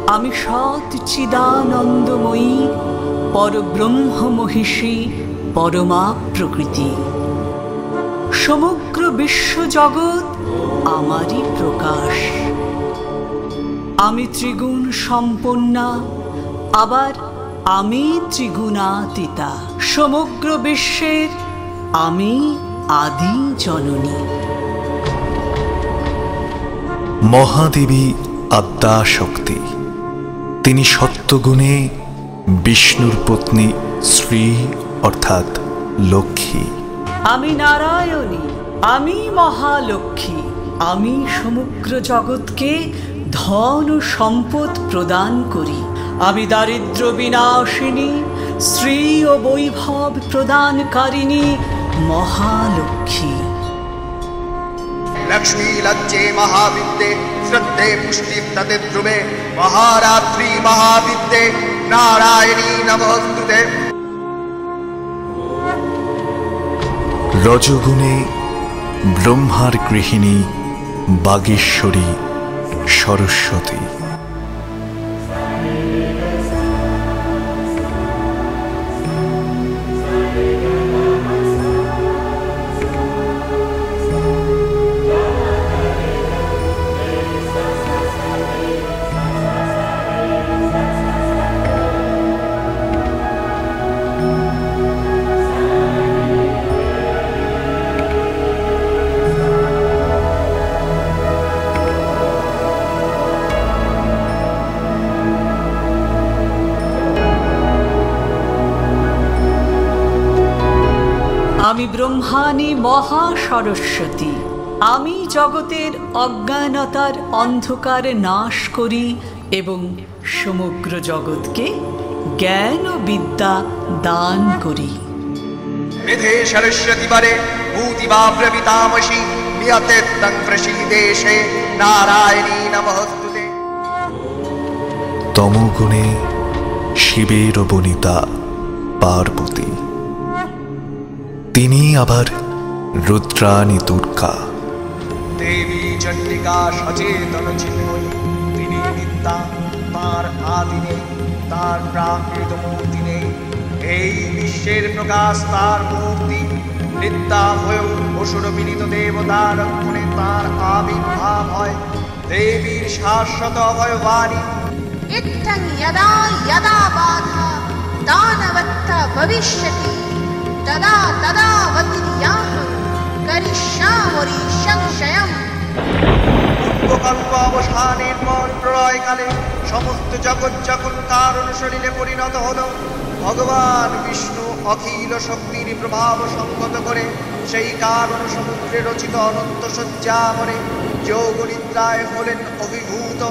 আমি সৎ চিদানন্দময়ী পরব্রহ্ম মহিষী পরমা প্রকৃতি। সমগ্র বিশ্বজগৎ আমারই প্রকাশ। আমি ত্রিগুণ সম্পন্না, আবার আমি ত্রিগুণাতীতা। সমগ্র বিশ্বের আমি আদি জননী। মহাদেবী আদ্যা শক্তি। তিনি সত্যগুণে বিষ্ণুর পত্নী শ্রী অর্থাৎ লক্ষ্মী। আমি নারায়ণী, আমি মহালক্ষ্মী। আমি সমগ্র জগৎকে ধন ও সম্পদ প্রদান করি। আমি দারিদ্র বিনাশিনী, শ্রী ও বৈভব প্রদানকারিণী মহালক্ষ্মী। लक्ष्मी लज्जे महाविद्ये श्रद्धे पुष्टि तदे ध्रुवे महारात्रि महाविद्ये नारायणी नमोस्तुते। रजोगुणे ब्रह्मार गृहिणी बागेश्वरी सरस्वती। আমি ব্রহ্মাণী মহা সরস্বতী। আমি জগতের অজ্ঞানতার অন্ধকার নাশ করি এবং সমগ্র জগৎকে জ্ঞান ও বিদ্যা দান করি। মেধে সরস্বতী বরে ভূতিবাব্রবিতামসি নিয়তে তং প্রসীদেশে নারায়ণী নমস্তুতে। তমগুণে শিবের বনিতা পার্বতী। তিনি আবার রুদ্রাণী দুর্গা। দেবী চণ্ডিকা সচেতন চিন্ময়ী। তিনি নিত্যা, তাঁর আদি নেই, তাঁর প্রাকৃত মূর্তি নেই। এই বিশ্বের প্রকাশ তাঁর মূর্তি। নিত্যা হয়েও অসুর বিনীত দেবতার রক্ষণে তাঁর আবির্ভাব হয়। দেবীর শাশ্বত অভয়বাণী। ইত্থং যদা যদা বাধা দানবত্তা ভবিষ্যতি তদা তদা বতির্যাহং করিষ্যামি সংশয়ম। পূর্বকল্প অবসানের পর প্রলয়কালে সমস্ত জগৎ যখন তার অনুশরীরে পরিণত হল, ভগবান বিষ্ণু অখিল শক্তির প্রভাব সংগত করে সেই কারণ সমুদ্রে রচিত অনন্ত শয্যামরে যোগনিদ্রায় হলেন অভিভূত।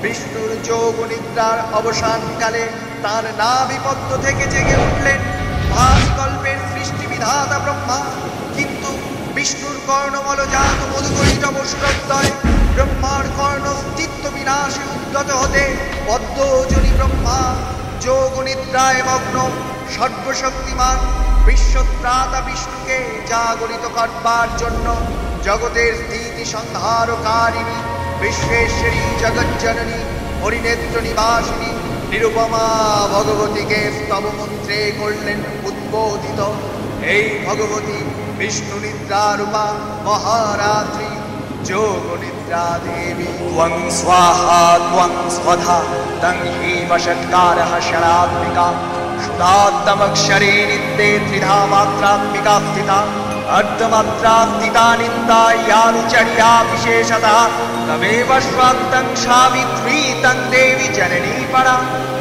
বিষ্ণুর যোগনিদ্রার অবসানকালে তার নাভিপদ্ম থেকে জেগে উঠলেন ভাসকল্পের সৃষ্টি বিধাতা ব্রহ্মা। কিন্তু বিষ্ণুর কর্ণমলজাত মধুকৈটব সুরদ্বয় ব্রহ্মার কর্ণ স্থিত্ব বিনাশে উদ্যত হতে পদ্মজনী ব্রহ্মা যোগনিদ্রায় মগ্ন সর্বশক্তিমান বিশ্বত্রাতা বিষ্ণুকে জাগরিত করবার জন্য জগতের স্থিতি সংহারকারিণী বিশ্বেশ্বরী জগজ্জননী হরিনেত্র নিবাসিনী নিরুপমা ভগবতীকে স্তব মন্ত্রে করলেন উদ্বোধিত। এই ভগবতী বিষ্ণু নিদ্রা রূপা মহারাত্রি যোগনিদ্রা দেবী। ত্বং স্বাহা ত্বং স্বধা তং হেম ষট্কারः ষড়াত্মিকা সুধাত্তমক্ষরে নিত্যে ত্রিধা মাত্রাত্মিকা স্থিতা अर्धमात्रा स्थिता नित्या यानुचर्या विशेषतः तमेव स्वान्तं सावित्री तं देवी जननी परा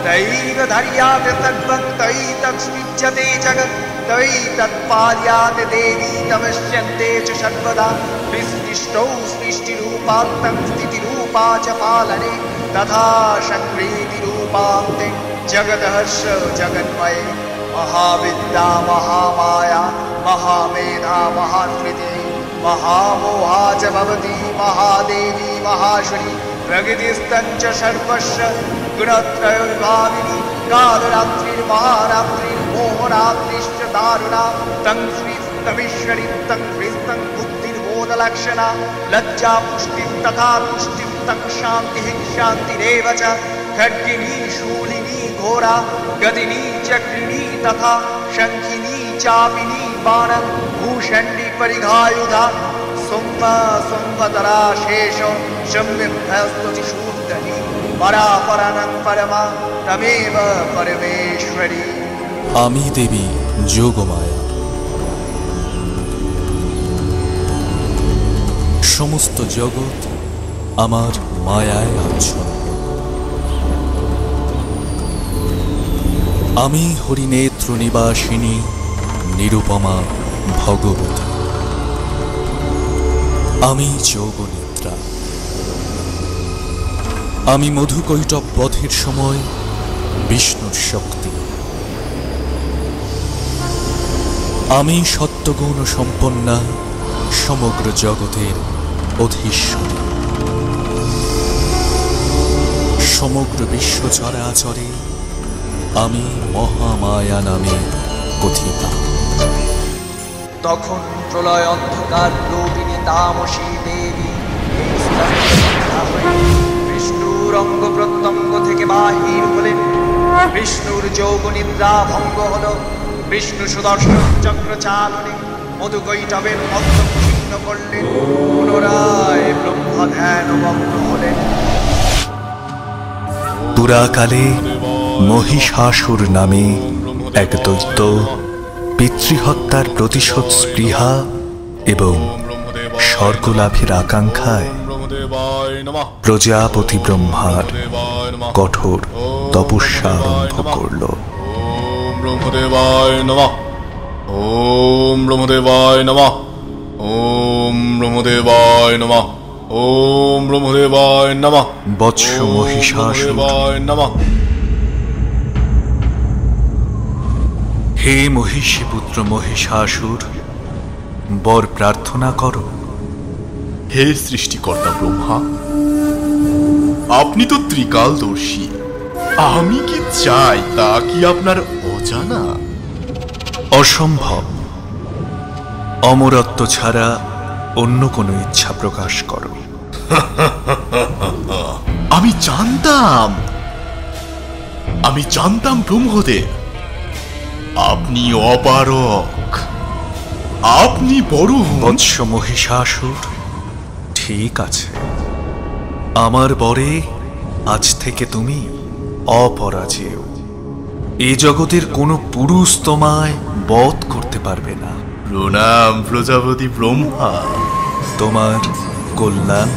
तैव धर्यात् सर्वं तयि तत्सृज्यते जगत् तयि तत्पार्यात् देवी तमस्यन्ते च सर्वदा विशिष्टौ सृष्टिरूपान्तं स्थितिरूपा च पालने तथा संक्रीतिरूपान्ते जगतः जगन्मये महाविद्या महामाया महामेधा महास्मृति महामोहा च भवती महादेवी महाश्वरी प्रकृतिस्तञ्च सर्वस्य गुणत्रयोर्भाविनी कालरात्रिर्महारात्रिर्मोहरात्रिश्च दारुणा तं श्रीस्तमीश्वरी तं ह्रीस्तं बुद्धिर्बोधलक्षणा लज्जा पुष्टिं तथा तुष्टिं तं शान्तिः शान्तिरेव च खड्गिनी शूलिनी घोरा गदिनी चक्रिणी तथा शंखिनी चापिनी बाणं भूषण्डी परिघायुधा सुम्मा सुम्भतरा शेष शम्यभ्यस्तुति शूद्रनी परापरानं परमा तमेव परमेश्वरी। আমি দেবী যোগমায়া। সমস্ত জগৎ আমার মায়ায় আচ্ছন্ন। আমি হরিনেত্র নিবাসিনী নিরুপমা ভগবতী। আমি যোগনিদ্রা। আমি মধুকৈটব বধের সময় বিষ্ণুর শক্তি। আমি সত্যগুণ সম্পন্না সমগ্র জগতের অধীশ্বরী। সমগ্র বিশ্ব চরাচরে আমি মহামায়া নামে কথিতা। তখন প্রলয় অন্ধকার রূপিণী তামসী দেবী বিষ্ণুর অঙ্গ প্রত্যঙ্গ থেকে বাহির হলেন। বিষ্ণুর যোগনিদ্রা ভঙ্গ হল। বিষ্ণু সুদর্শন চক্র চালনে মধুকৈটবের মধ্য ছিন্ন করলেন। পুনরায় ব্রহ্মা ধ্যানমগ্ন হলেন। পুরাকালে মহিষাসুর নামে এক দৈত্য পিতৃহত্যার প্রতিশোধ স্পৃহা এবং স্বর্গলাভের আকাঙ্ক্ষায় প্রজাপতি ব্রহ্মার কঠোর তপস্যা আরম্ভ করল। ওম ব্রহ্মদেবায় নমঃ। ওম ব্রহ্মদেবায় নমঃ। ওম ব্রহ্মদেবায় নমঃ। ওম ব্রহ্মদেবায় নমঃ। বৎস মহিষাসুর, নমঃ। হে মহিষীপুত্র মহিষাসুর, বর প্রার্থনা করো। হে সৃষ্টিকর্তা ব্রহ্মা, আপনি তো ত্রিকালদর্শী। আমি কি চাই তা কি আপনার অজানা? অসম্ভব। অমরত্ব ছাড়া অন্য কোনো ইচ্ছা প্রকাশ করো। আমি জানতাম ব্রহ্মদেব, আপনি অপারক, আপনি বড়। বৎস মহিষাসুর, ঠিক আছে, আমার বরে আজ থেকে তুমি অপরাজেয়। এ জগতের কোনো পুরুষ তোমায় বধ করতে পারবে না। প্রণাম প্রজাপতি ব্রহ্মা। তোমার কল্যাণ।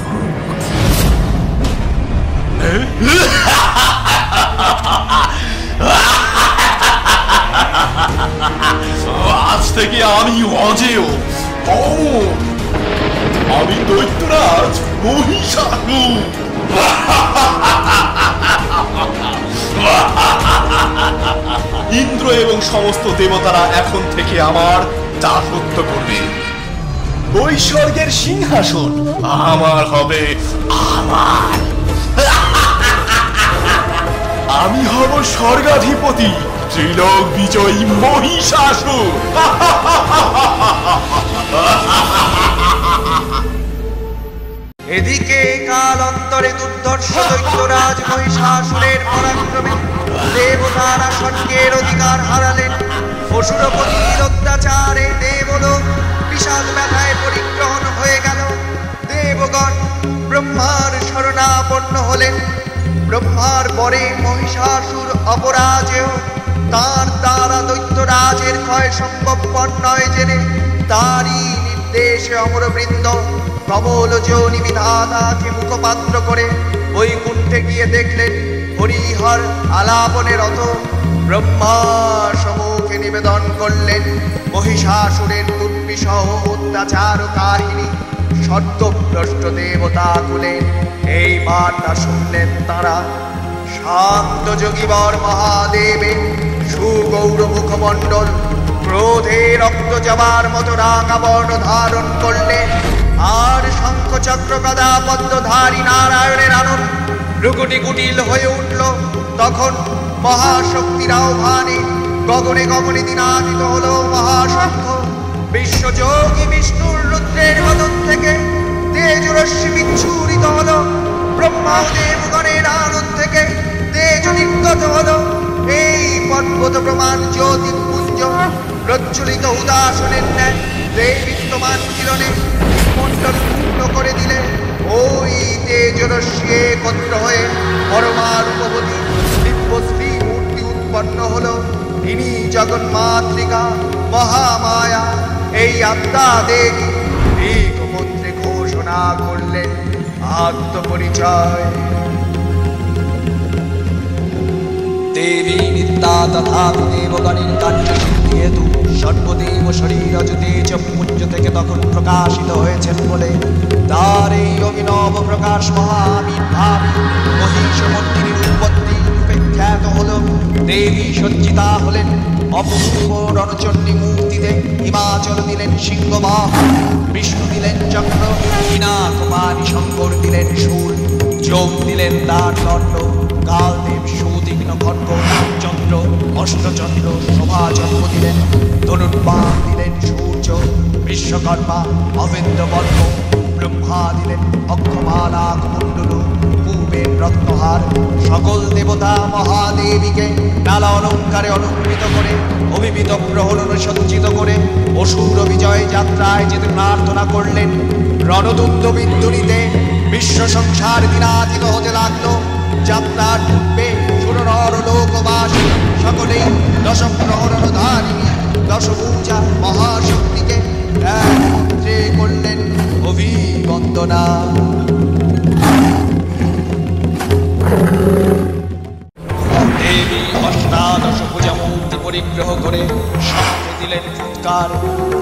আজ থেকে আমি অজেয়, অমর। আমি দৈত্যরাজ মহিষাসুর। ইন্দ্র এবং সমস্ত দেবতারা এখন থেকে আমার দাসত্ব করবে। ওই স্বর্গের সিংহাসন আমার হবে, আমার। আমি হব স্বর্গাধিপতি, ত্রিলোক বিজয়ী মহিষাসুর। এদিকে কালান্তরে দুর্ধর্ষ দৈত্যরাজ মহিষাসুরের পরাক্রমে দেবতারা স্বর্গের অধিকার হারালেন। অসুরপতির অত্যাচারে দেবলোক বিষাদ ব্যথায় পরিগ্রহণ হয়ে গেল। দেবগণ ব্রহ্মার শরণাপন্ন হলেন। ব্রহ্মার পরে মহিষাসুর অপরাজেয়। তার দ্বারা দৈত্যরাজের ক্ষয় সম্ভবপর নয় জেনে তারই নির্দেশে অমরবৃন্দ কমল যোনি বিধাতাকে মুখপাত্র করে বৈকুণ্ঠে গিয়ে দেখলেন হরিহর আলাপনে রত। ব্রহ্মা সম্মুখে নিবেদন করলেন মহিষাসুরের দুর্বিষহ অত্যাচার কাহিনী। সদ্যভ্রষ্ট দেবতা কুলে এই বার্তা শুনলেন তারা। শান্ত যোগীবর মহাদেবে সুগৌর মুখমণ্ডল ক্রোধে রক্ত যাবার মতো রাগাবর্ণ ধারণ করলেন। আর শঙ্খ চক্র গদা পদ্মধারী নারায়ণের আনন্দ ভ্রুকুটি কুটিল হয়ে উঠল। তখন মহাশক্তির আহ্বানে গগনে গগনে দিনাদিত হলো মহাশঙ্খ। বিশ্বযোগী বিষ্ণুর রুদ্রের বদন থেকে তেজরশ্মি বিচ্ছুরিত হলো। ব্রহ্মা দেবগণের আনন্দ থেকে তেজ নির্গত হলো। এই পর্বত প্রমাণ জ্যোতিপুঞ্জ প্রজ্বলিত উদাসনের ন্যায় দেবীত্বমান কিরণে মণ্ডল পূর্ণ করে দিলে ওই তেজরশ্মি একত্র হয়ে পরমারূপবতী দিব্যশ্রী মূর্তি উৎপন্ন হলো। ইনি জগন্মাতৃকা মহামায়া, এই আত্মা দেবী। এক মন্ত্রে ঘোষণা করলেন আত্মপরিচয়। দেবী নিত্যা তথা দেবগণের কার্য সিদ্ধি হেতু সর্বদেব শরীরজ তেজ পুঞ্জ থেকে তখন প্রকাশিত হয়েছেন বলে তার এই অভিনব প্রকাশ মহাবির্ভাবে মহিষমর্দিনীর উৎপত্তি রূপে খ্যাত হল। দেবী সজ্জিতা হলেন অপূর্ব রণচণ্ডী মূর্তিতে। হিমাচল দিলেন সিংহবাহন, বিষ্ণু দিলেন চক্র, বিনাকপানি শঙ্কর দিলেন শূল, যোগ দিলেন তার দণ্ড, কালদেব সুতীক্ষ্ণ খড়গ, চন্দ্র অষ্টচন্দ্র শোভাচন্দ্র দিলেন, ধনুর্বাণ দিলেন সূর্য, বিশ্বকর্মা অবেদ্য বর্গ, ব্রহ্মা দিলেন অক্ষমালা কুণ্ডলু, পূবের রত্নহার। সকল দেবতা মহাদেবীকে নানা অলঙ্কারে অলঙ্কৃত করে অভিবিত প্রহরণ সজ্জিত করে অসুর বিজয় যাত্রায় যেতে প্রার্থনা করলেন। রণদুন্দ বিদ্যুরিতে বিশ্ব সংসার দিনাদিত হতে লাগলো। যাত্রার পূর্বে সুরনর লোকবাসী সকলেই দশ প্রহরণ ধারিণী দশভুজা মহাশক্তিকে এক মন্ত্রে করলেন অভিবন্দনা। দেবী অষ্টাদশ ভুজা মূর্তি পরিগ্রহ করে শঙ্খে দিলেন ফুৎকার।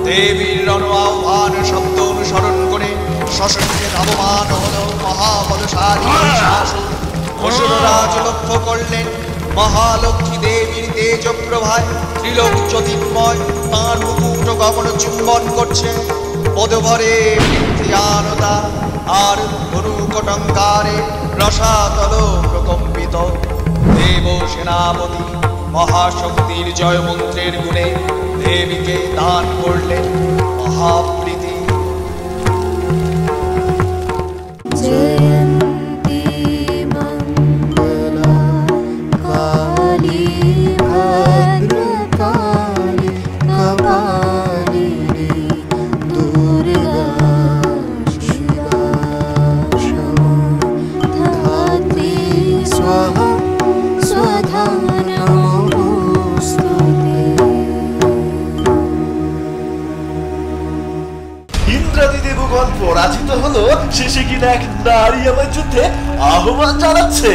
দেবীর রণ আহ্বান শব্দ অনুসরণ করে শশঙ্কে ধাবমান হল মহাবলশালী শাসন। অসুররাজ লক্ষ্য করলেন মহালক্ষ্মী দেবীর তেজ প্রভায় ত্রিলোক জ্যোতির্ময় তাঁর মুকুট গগন চুম্বন করছে। পদভরে বৃদ্ধিয়ানতা আর ধনুকটঙ্কারে রসাতল প্রকম্পিত। দেব সেনাপতি মহাশক্তির জয় মন্ত্রের গুণে দেবীকে দান করলেন মহাপ্রীতি। পরাজিত হলো, শেষে কিনা এক নারী আমার যুদ্ধে আহ্বান জানাচ্ছে।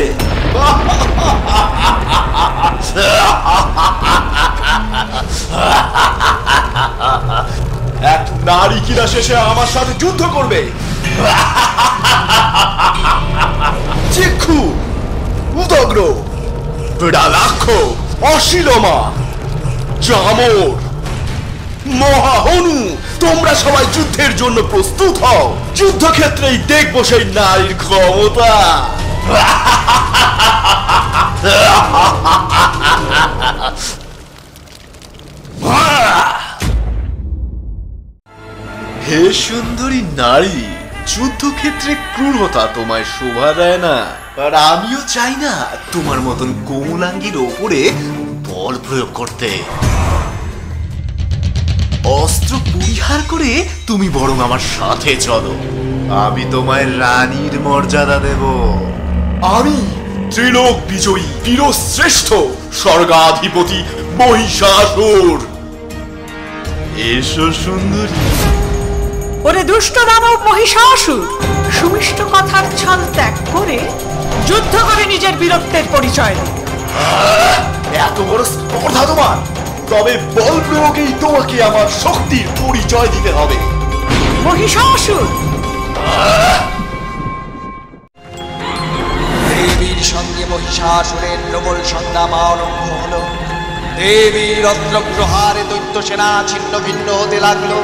এক নারী কিনা শেষে আমার সাথে যুদ্ধ করবে? চিক্ষু, উদগ্র, বিড়ালাক্ষ, অশিলমা, চামর, মহাহনু, তোমরা সবাই যুদ্ধের জন্য প্রস্তুত হও। যুদ্ধক্ষেত্রেই দেখবো সেই নারীর ক্ষমতা। হে সুন্দরী নারী, যুদ্ধক্ষেত্রে ক্রূরতা তোমায় শোভা দেয় না, আর আমিও চাই না তোমার মতন কোমলাঙ্গীর ওপরে বল প্রয়োগ করতে। অস্ত্র পরিহার করে তুমি বরং আমার সাথে চলো, আমি তোমায় রানীর মর্যাদা দেব। আমি ত্রিলোক বিজয়ী বীরশ্রেষ্ঠ স্বর্গাধিপতি মহিষাসুর। এসো সুন্দরী। ওরে দুষ্ট দানব মহিষাসুর, সুমিষ্ট কথার ছল ত্যাগ করে যুদ্ধ করে নিজের বীরত্বের পরিচয় দে। এত বড় স্পর্ধা তোমার? তবে বল প্রয়োগেই তোমাকে আমার শক্তির পরিচয় দিতে হবে। মহিষাসুর, দেবীর সঙ্গে মহিষাসুরের প্রবল সংগ্রাম আরম্ভ হলো। দেবীর অস্ত্রগ্রহারে দৈত্য সেনা ছিন্ন ভিন্ন হতে লাগলো।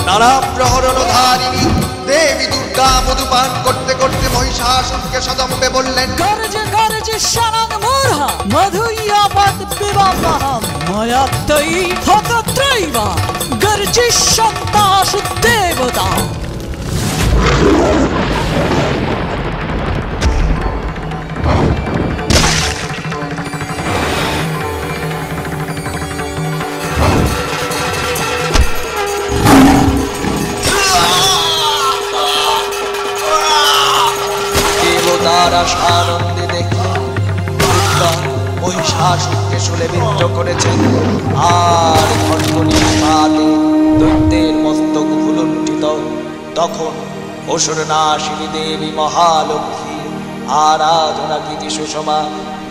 নানা প্রহরণধারিণী দেবী দুর্গা মধুপান করতে করতে মহিষাসুরকে সদম্বে বললেন, গর্জে গর্জে শরং মূঢ়া মধুয়াবৎ পিবামহম ময়াত্তৈ হতত্রৈবা গর্জিষ্যন্তাসু দেবতা। দেবতারা সানন্দে দেখে দুর্গা মহিষাসুরকে শূলেবিদ্ধ করেছেন, আর খণ্ডনিষ্পাতে দৈত্যের মস্তক ভুলুণ্ঠিত। তখন অসুরনাশিনী দেবী মহালক্ষ্মী আরাধনা গীতি সুষমা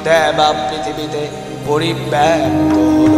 দেবা পৃথিবীতে পরিব্যাপ্ত হল।